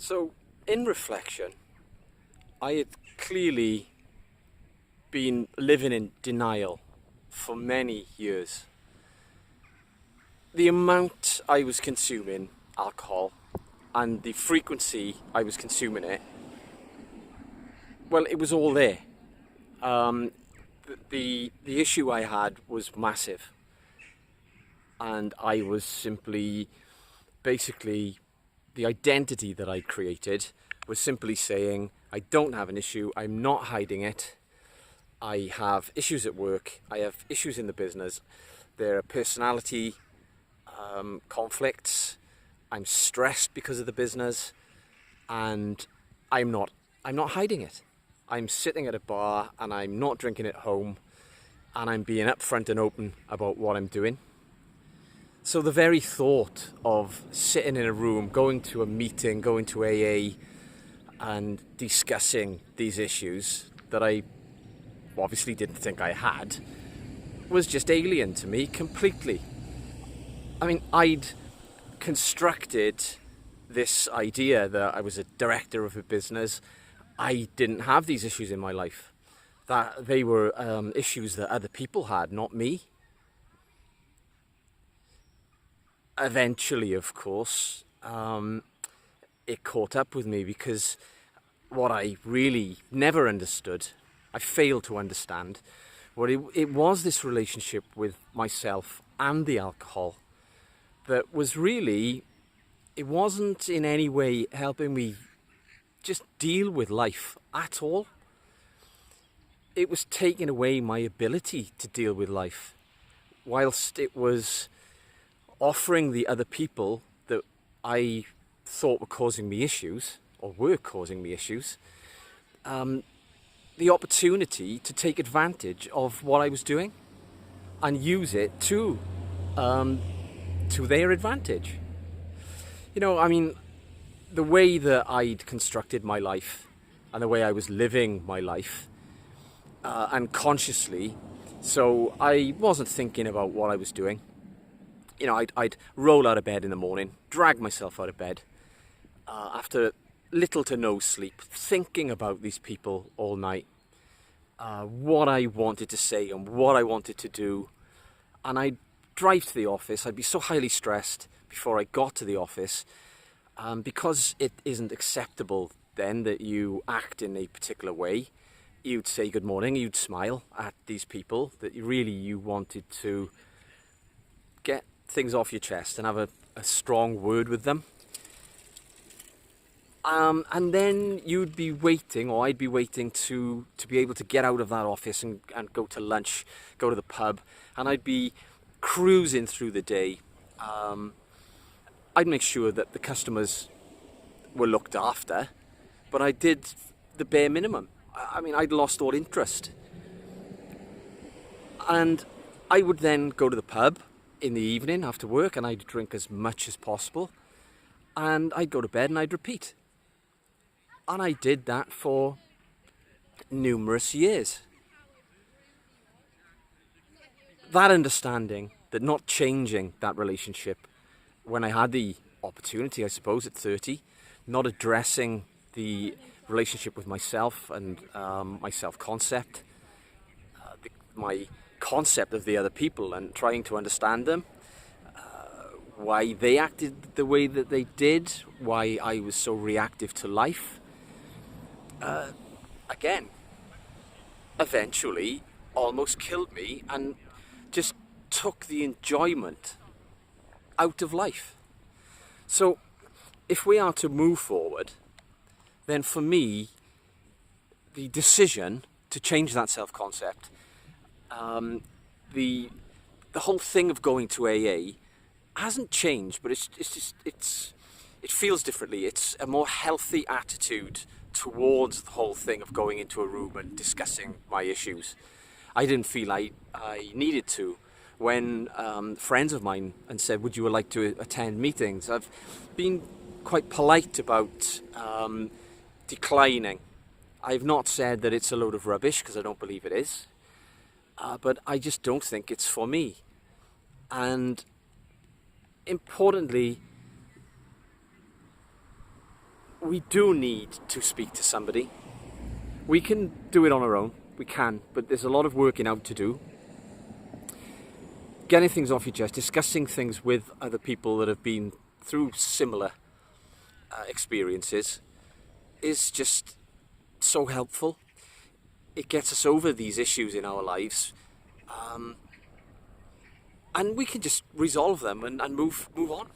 So, in reflection, I had clearly been living in denial for many years. The amount I was consuming alcohol and the frequency I was consuming it, well, it was all there. Um, the issue I had was massive, and I was simply, basically, the identity that I created was simply saying, I don't have an issue, I'm not hiding it. I have issues at work, I have issues in the business, there are personality conflicts, I'm stressed because of the business, and I'm not hiding it. I'm sitting at a bar and I'm not drinking at home, and I'm being upfront and open about what I'm doing. So the very thought of sitting in a room, going to a meeting, going to AA and discussing these issues that I obviously didn't think I had was just alien to me completely. I mean, I'd constructed this idea that I was a director of a business. I didn't have these issues in my life. That they were issues that other people had, not me. Eventually, of course, it caught up with me, because what I really never understood, I failed to understand, it was this relationship with myself and the alcohol that was really, it wasn't in any way helping me just deal with life at all. It was taking away my ability to deal with life, whilst it was offering the other people that I thought were causing me issues, or were causing me issues, the opportunity to take advantage of what I was doing and use it to their advantage. You know, I mean, the way that I'd constructed my life and the way I was living my life, and consciously, so I wasn't thinking about what I was doing. You know, I'd roll out of bed in the morning, drag myself out of bed, after little to no sleep, thinking about these people all night, what I wanted to say and what I wanted to do. And I'd drive to the office. I'd be so highly stressed before I got to the office, because it isn't acceptable then that you act in a particular way. You'd say good morning, you'd smile at these people that you wanted to get things off your chest and have a strong word with them. And then you'd be waiting, or I'd be waiting to be able to get out of that office and go to lunch, go to the pub, and I'd be cruising through the day. I'd make sure that the customers were looked after, but I did the bare minimum. I mean, I'd lost all interest. And I would then go to the pub in the evening after work, and I'd drink as much as possible, and I'd go to bed and I'd repeat. And I did that for numerous years. That understanding that not changing that relationship when I had the opportunity, I suppose, at 30, not addressing the relationship with myself and my self-concept, my concept of the other people, and trying to understand them, why they acted the way that they did, why I was so reactive to life. Again, eventually almost killed me and just took the enjoyment out of life. So if we are to move forward, then for me, the decision to change that self-concept, the whole thing of going to AA hasn't changed, but it feels differently. It's a more healthy attitude towards the whole thing of going into a room and discussing my issues. I didn't feel I needed to. When friends of mine and said, would you like to attend meetings? I've been quite polite about declining. I've not said that it's a load of rubbish, because I don't believe it is. But I just don't think it's for me. And importantly, we do need to speak to somebody. We can do it on our own, we can, but there's a lot of working out to do. Getting things off your chest, discussing things with other people that have been through similar experiences is just so helpful. It gets us over these issues in our lives, and we can just resolve them and move on.